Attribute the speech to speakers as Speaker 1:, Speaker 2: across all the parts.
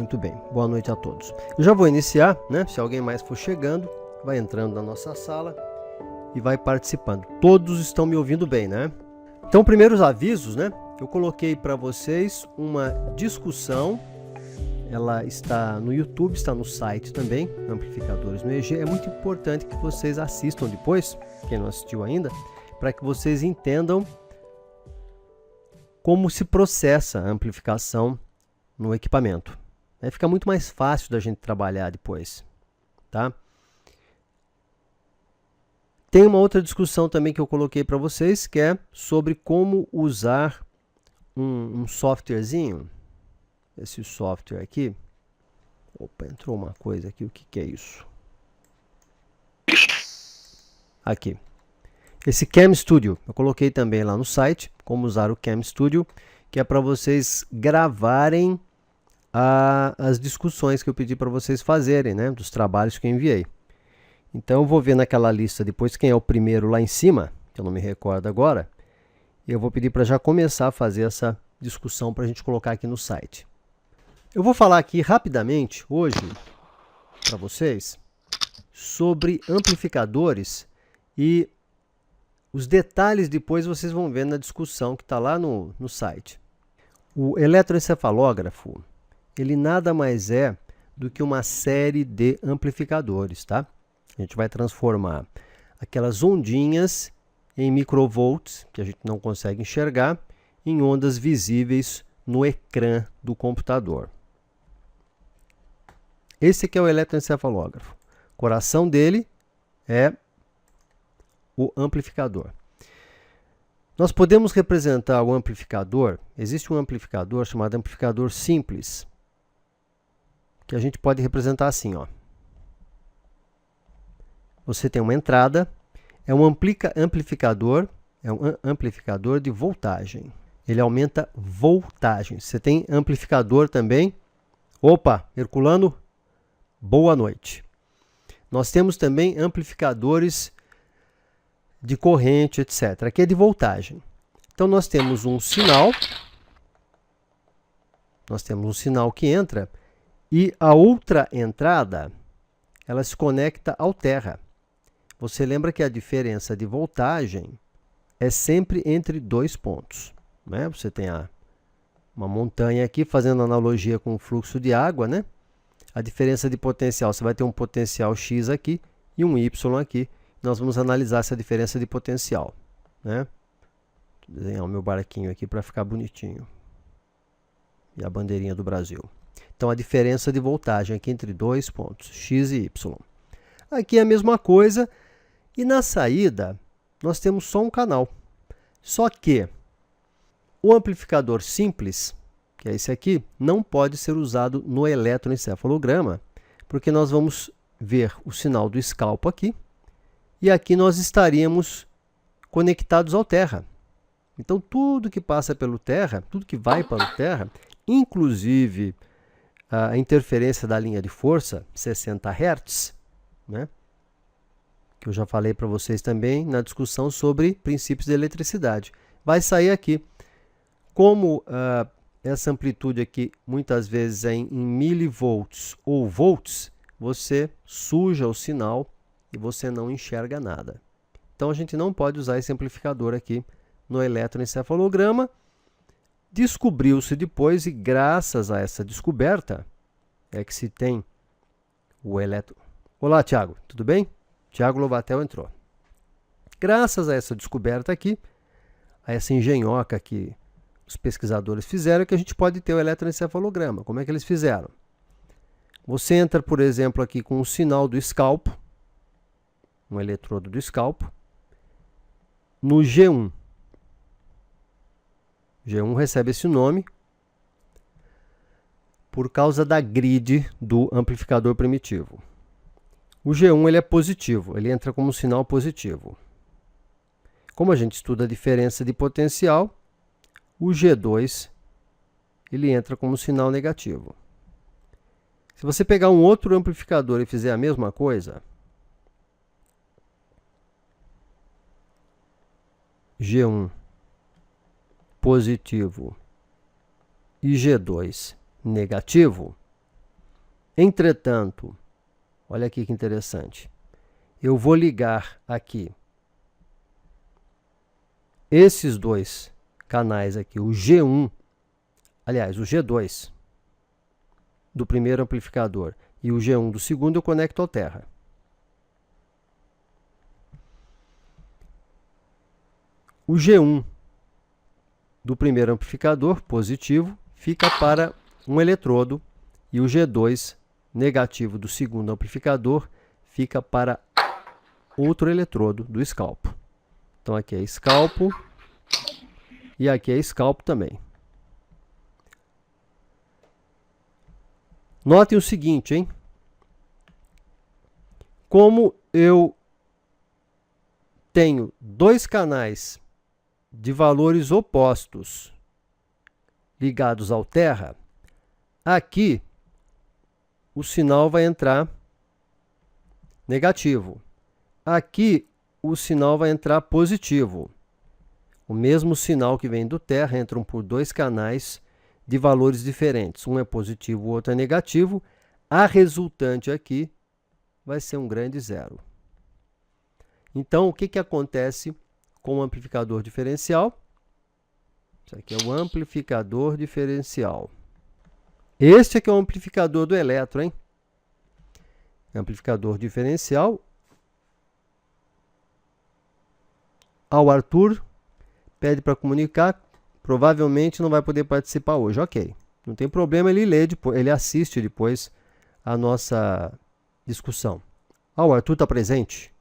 Speaker 1: Muito bem, boa noite a todos. Eu já vou iniciar, né? Se alguém mais for chegando, vai entrando na nossa sala e vai participando. Todos estão me ouvindo bem, né? Então, primeiros avisos, né? Eu coloquei para vocês uma discussão. Ela está no YouTube, está no site também, Amplificadores no EG. É muito importante que vocês assistam depois, quem não assistiu ainda, para que vocês entendam como se processa a amplificação no equipamento. Aí fica muito mais fácil da gente trabalhar depois, tá? Tem uma outra discussão também que eu coloquei para vocês, que é sobre como usar um softwarezinho. Esse software aqui. Opa, entrou uma coisa aqui. O que é isso? Aqui. Esse Cam Studio. Eu coloquei também lá no site como usar o Cam Studio, que é para vocês gravarem as discussões que eu pedi para vocês fazerem, né? Dos trabalhos que eu enviei. Então eu vou ver naquela lista depois quem é o primeiro lá em cima, que eu não me recordo agora. E eu vou pedir para já começar a fazer essa discussão para a gente colocar aqui no site. Eu vou falar aqui rapidamente, hoje, para vocês, sobre amplificadores e os detalhes depois vocês vão ver na discussão que está lá no site. O eletroencefalógrafo, ele nada mais é do que uma série de amplificadores, tá? A gente vai transformar aquelas ondinhas em microvolts, que a gente não consegue enxergar, em ondas visíveis no ecrã do computador. Esse aqui é o eletroencefalógrafo. O coração dele é o amplificador. Nós podemos representar o amplificador. Existe um amplificador chamado amplificador simples, que a gente pode representar assim, ó. Você tem uma entrada, é um amplificador de voltagem. Ele aumenta voltagem. Você tem amplificador também. Opa, Herculano, boa noite. Nós temos também amplificadores de corrente, etc. Aqui é de voltagem. Então nós temos um sinal. Nós temos um sinal que entra e a outra entrada, ela se conecta ao terra. Você lembra que a diferença de voltagem é sempre entre dois pontos, né? Você tem uma montanha aqui, fazendo analogia com o fluxo de água, né? A diferença de potencial, você vai ter um potencial X aqui e um Y aqui. Nós vamos analisar essa diferença de potencial, né? Vou desenhar o meu barquinho aqui para ficar bonitinho. E a bandeirinha do Brasil. Então, a diferença de voltagem aqui entre dois pontos, X e Y. Aqui é a mesma coisa. E na saída, nós temos só um canal. Só que o amplificador simples, que é esse aqui, não pode ser usado no eletroencefalograma, porque nós vamos ver o sinal do escalpo aqui, e aqui nós estaríamos conectados ao terra. Então, tudo que passa pelo terra, tudo que vai para o terra, inclusive a interferência da linha de força, 60 Hz, né? Que eu já falei para vocês também na discussão sobre princípios de eletricidade. Vai sair aqui. Como essa amplitude aqui muitas vezes é em milivolts ou volts, você suja o sinal e você não enxerga nada. Então a gente não pode usar esse amplificador aqui no eletroencefalograma. Descobriu-se depois, e graças a essa descoberta, é que se tem o eletro... Olá, Tiago, tudo bem? Tiago Lobatel entrou. Graças a essa descoberta aqui, a essa engenhoca que os pesquisadores fizeram, que a gente pode ter o eletroencefalograma. Como é que eles fizeram? Você entra, por exemplo, aqui com um sinal do escalpo, um eletrodo do escalpo, no G1. G1 recebe esse nome por causa da grid do amplificador primitivo. O G1 ele é positivo, ele entra como um sinal positivo. Como a gente estuda a diferença de potencial, o G2 ele entra como sinal negativo. Se você pegar um outro amplificador e fizer a mesma coisa, G1 positivo e G2 negativo, Entretanto, olha aqui que interessante. Eu vou ligar aqui esses dois canais aqui, o G1, aliás, o G2 do primeiro amplificador e o G1 do segundo, eu conecto ao terra. O G1 do primeiro amplificador, positivo, fica para um eletrodo e o G2 negativo do segundo amplificador fica para outro eletrodo do escalpo. Então aqui é escalpo e aqui é escalpo também. Notem o seguinte, hein? Como eu tenho dois canais de valores opostos ligados ao terra, aqui o sinal vai entrar negativo. Aqui o sinal vai entrar positivo. O mesmo sinal que vem do terra entram por dois canais de valores diferentes. Um é positivo, o outro é negativo. A resultante aqui vai ser um grande zero. Então, o que acontece com o amplificador diferencial? Isso aqui é o amplificador diferencial. Este aqui é o amplificador do eletro, hein? Amplificador diferencial. Ao Arthur, pede para comunicar, provavelmente não vai poder participar hoje. Ok, não tem problema, ele lê depois, ele assiste depois a nossa discussão. Ah, o Arthur está presente?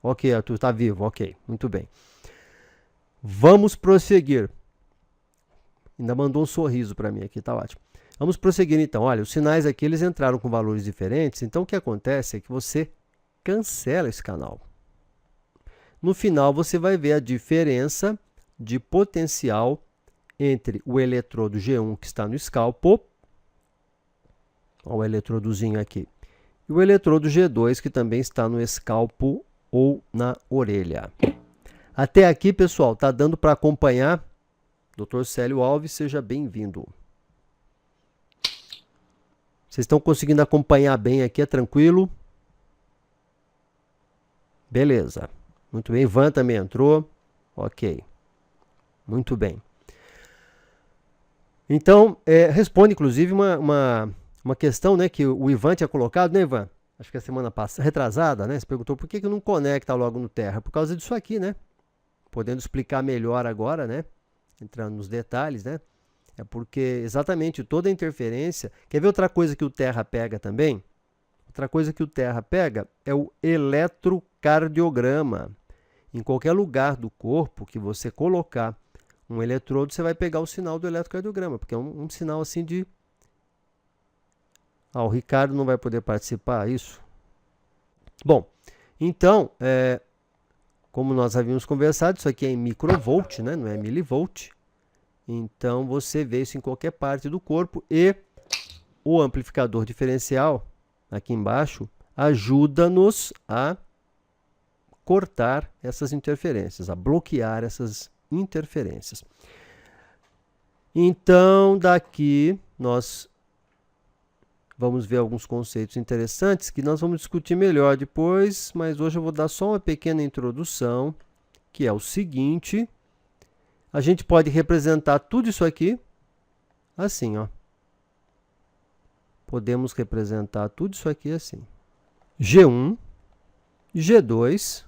Speaker 1: Ok, Arthur está vivo, ok, muito bem. Vamos prosseguir. Ainda mandou um sorriso para mim aqui, tá ótimo. Vamos prosseguir então. Olha, os sinais aqui eles entraram com valores diferentes, então o que acontece é que você cancela esse canal. No final você vai ver a diferença de potencial entre o eletrodo G1 que está no escalpo, olha o eletrodozinho aqui, e o eletrodo G2 que também está no escalpo ou na orelha. Até aqui, pessoal, tá dando para acompanhar? Dr. Célio Alves, seja bem-vindo. Vocês estão conseguindo acompanhar bem aqui? É tranquilo? Beleza. Muito bem. Ivan também entrou. Ok. Muito bem. Então, responde, inclusive, uma questão, né, que o Ivan tinha colocado, né, Ivan? Acho que a semana passada, retrasada, né? Você perguntou por que não conecta logo no terra? Por causa disso aqui, né? Podendo explicar melhor agora, né? Entrando nos detalhes, né? É porque exatamente toda a interferência... Quer ver outra coisa que o terra pega também? Outra coisa que o terra pega é o eletrocardiograma. Em qualquer lugar do corpo que você colocar um eletrodo, você vai pegar o sinal do eletrocardiograma, porque é um sinal assim de... Ah, o Ricardo não vai poder participar, isso? Bom, então, como nós havíamos conversado, isso aqui é em microvolt, né? Não é milivolt. Então, você vê isso em qualquer parte do corpo e o amplificador diferencial, aqui embaixo, ajuda-nos a cortar essas interferências, a bloquear essas interferências. Então, daqui nós vamos ver alguns conceitos interessantes que nós vamos discutir melhor depois, mas hoje eu vou dar só uma pequena introdução, que é o seguinte: a gente pode representar tudo isso aqui assim, ó. Podemos representar tudo isso aqui assim. G1, G2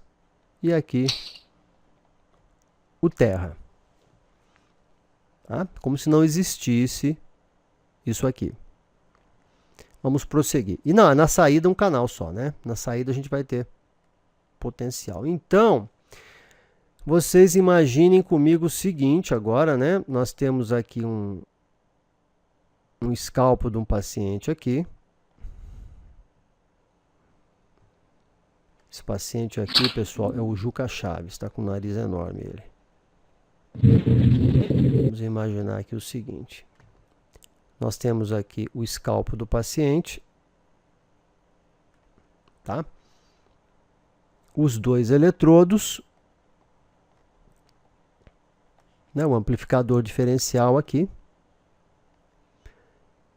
Speaker 1: e aqui o terra. Tá? Como se não existisse isso aqui. Vamos prosseguir. E na saída um canal só, né? Na saída a gente vai ter potencial. Então, vocês imaginem comigo o seguinte agora, né? Nós temos aqui um escalpo de um paciente aqui. Esse paciente aqui, pessoal, é o Juca Chaves, está com o nariz enorme ele. Vamos imaginar aqui o seguinte. Nós temos aqui o escalpo do paciente, tá? Os dois eletrodos, né? O amplificador diferencial aqui.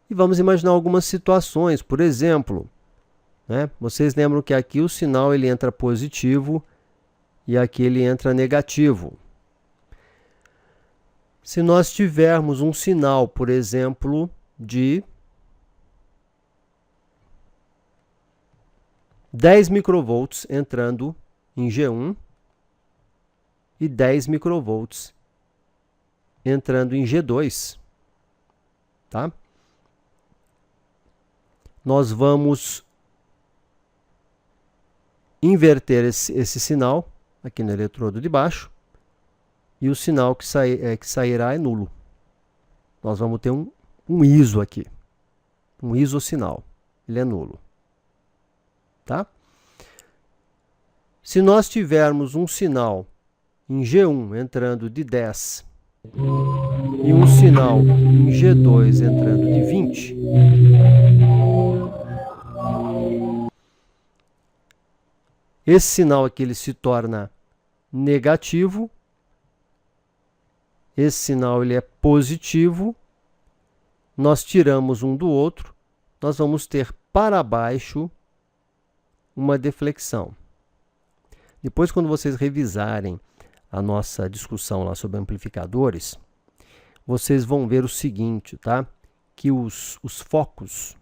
Speaker 1: E vamos imaginar algumas situações. Por exemplo, né, vocês lembram que aqui o sinal ele entra positivo e aqui ele entra negativo. Se nós tivermos um sinal, por exemplo, de 10 microvolts entrando em G1 e 10 microvolts entrando em G2, tá? Nós vamos inverter esse sinal aqui no eletrodo de baixo e o sinal que sairá é nulo. Nós vamos ter um ISO aqui, um isosinal, ele é nulo, tá? Se nós tivermos um sinal em G1 entrando de 10 e um sinal em G2 entrando de 20, esse sinal aqui ele se torna negativo, esse sinal ele é positivo, nós tiramos um do outro, nós vamos ter para baixo uma deflexão. Depois, quando vocês revisarem a nossa discussão lá sobre amplificadores, vocês vão ver o seguinte, tá? Que os focos,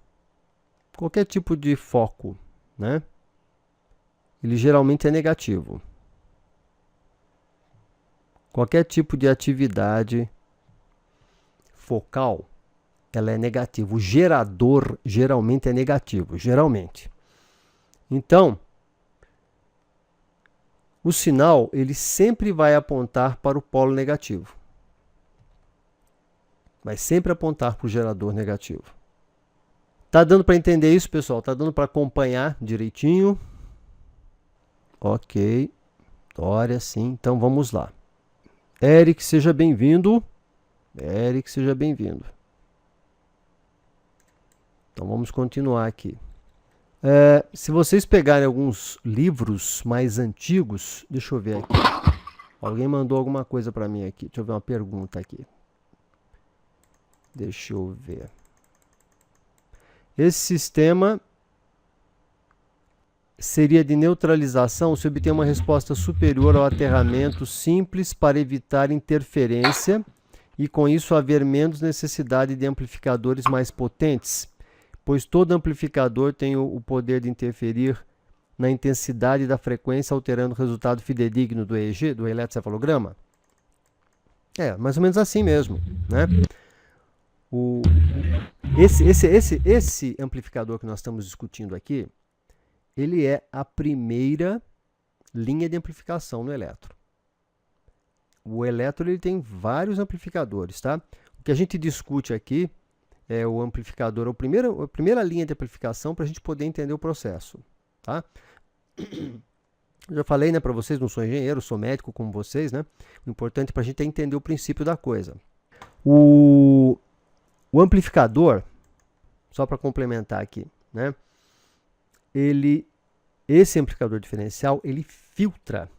Speaker 1: qualquer tipo de foco, né? Ele geralmente é negativo. Qualquer tipo de atividade focal, ela é negativa. O gerador geralmente é negativo, geralmente. Então, o sinal ele sempre vai apontar para o polo negativo. Vai sempre apontar para o gerador negativo. Tá dando para entender isso, pessoal? Tá dando para acompanhar direitinho? Ok. Dória, sim. Então vamos lá. Eric, seja bem-vindo. Eric, seja bem-vindo. Então vamos continuar aqui. Se vocês pegarem alguns livros mais antigos, deixa eu ver aqui. Alguém mandou alguma coisa para mim aqui. Deixa eu ver uma pergunta aqui. Deixa eu ver. Esse sistema seria de neutralização se obter uma resposta superior ao aterramento simples para evitar interferência e com isso haver menos necessidade de amplificadores mais potentes, pois todo amplificador tem o poder de interferir na intensidade da frequência, alterando o resultado fidedigno do EEG, do eletrocefalograma? É, mais ou menos assim mesmo, né? Esse amplificador que nós estamos discutindo aqui, ele é a primeira linha de amplificação no eletro. O eletro ele tem vários amplificadores, tá? O que a gente discute aqui é o amplificador, a primeira linha de amplificação para a gente poder entender o processo, tá? Eu já falei, né, para vocês, não sou engenheiro, sou médico como vocês, né? O importante para a gente é entender o princípio da coisa. O amplificador, só para complementar aqui, né? Esse amplificador diferencial, ele filtra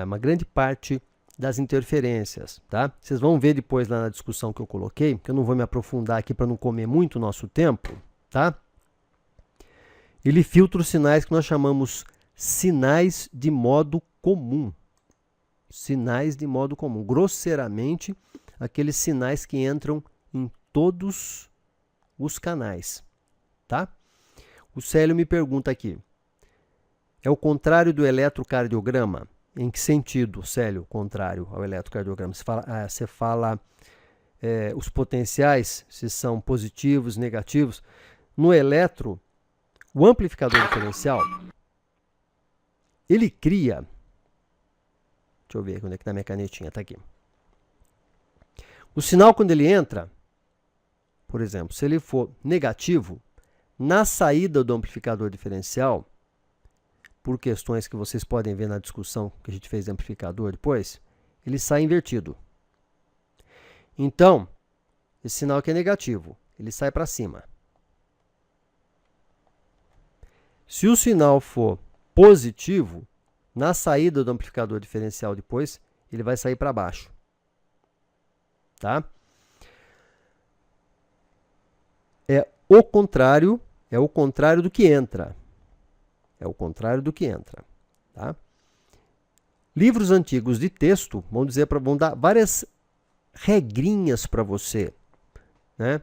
Speaker 1: uma grande parte das interferências, tá? Vocês vão ver depois lá na discussão que eu coloquei, que eu não vou me aprofundar aqui para não comer muito o nosso tempo, tá? Ele filtra os sinais que nós chamamos sinais de modo comum. Sinais de modo comum. Grosseiramente, aqueles sinais que entram em todos os canais, tá? O Célio me pergunta aqui, é o contrário do eletrocardiograma? Em que sentido, Célio, contrário ao eletrocardiograma? Você fala os potenciais, se são positivos, negativos. No eletro, o amplificador diferencial, ele cria... Deixa eu ver onde é que está minha canetinha, está aqui. O sinal, quando ele entra, por exemplo, se ele for negativo, na saída do amplificador diferencial, por questões que vocês podem ver na discussão que a gente fez de amplificador depois, ele sai invertido. Então, esse sinal aqui é negativo, ele sai para cima. Se o sinal for positivo, na saída do amplificador diferencial depois, ele vai sair para baixo. Tá? o contrário do que entra. É o contrário do que entra. Tá? Livros antigos de texto vão dar várias regrinhas para você, né,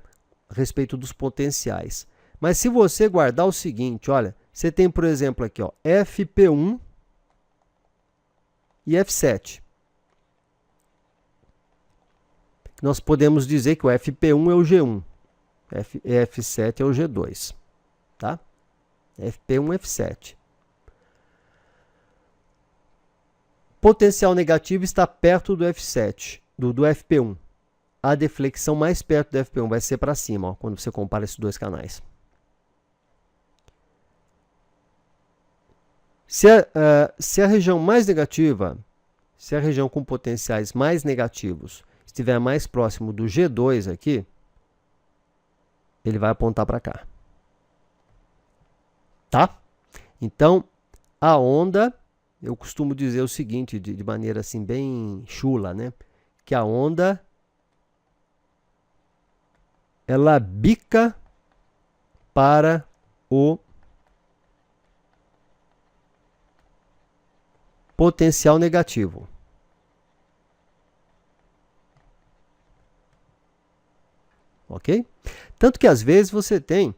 Speaker 1: a respeito dos potenciais. Mas se você guardar o seguinte, olha, você tem, por exemplo, aqui, ó, FP1 e F7. Nós podemos dizer que o FP1 é o G1, F7 é o G2, tá? FP1 e F7. Potencial negativo está perto do F7, do FP1. A deflexão mais perto do FP1 vai ser para cima, ó, quando você compara esses dois canais. Se a região mais negativa, se a região com potenciais mais negativos estiver mais próximo do G2 aqui, ele vai apontar para cá. Tá? Então, a onda, eu costumo dizer o seguinte, de maneira assim bem chula, né? Que a onda, ela bica para o potencial negativo. Ok? Tanto que às vezes você tem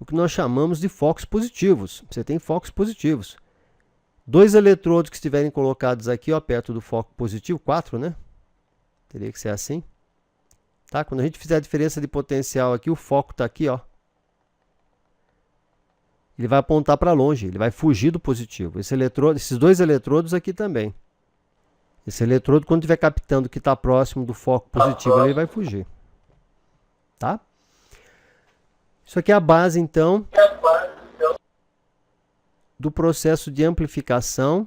Speaker 1: o que nós chamamos de focos positivos. Você tem focos positivos. 2 eletrodos que estiverem colocados aqui, ó, perto do foco positivo, 4, né? Teria que ser assim. Tá? Quando a gente fizer a diferença de potencial aqui, o foco está aqui, ó. Ele vai apontar para longe, ele vai fugir do positivo. Esses 2 eletrodos aqui também. Esse eletrodo, quando estiver captando que está próximo do foco positivo, ele vai fugir. Tá? Isso aqui é a base, então, do processo de amplificação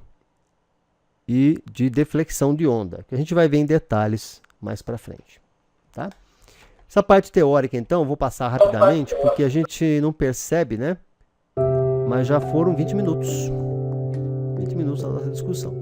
Speaker 1: e de deflexão de onda, que a gente vai ver em detalhes mais para frente. Tá? Essa parte teórica, então, eu vou passar rapidamente, porque a gente não percebe, né? Mas já foram 20 minutos. 20 minutos da nossa discussão.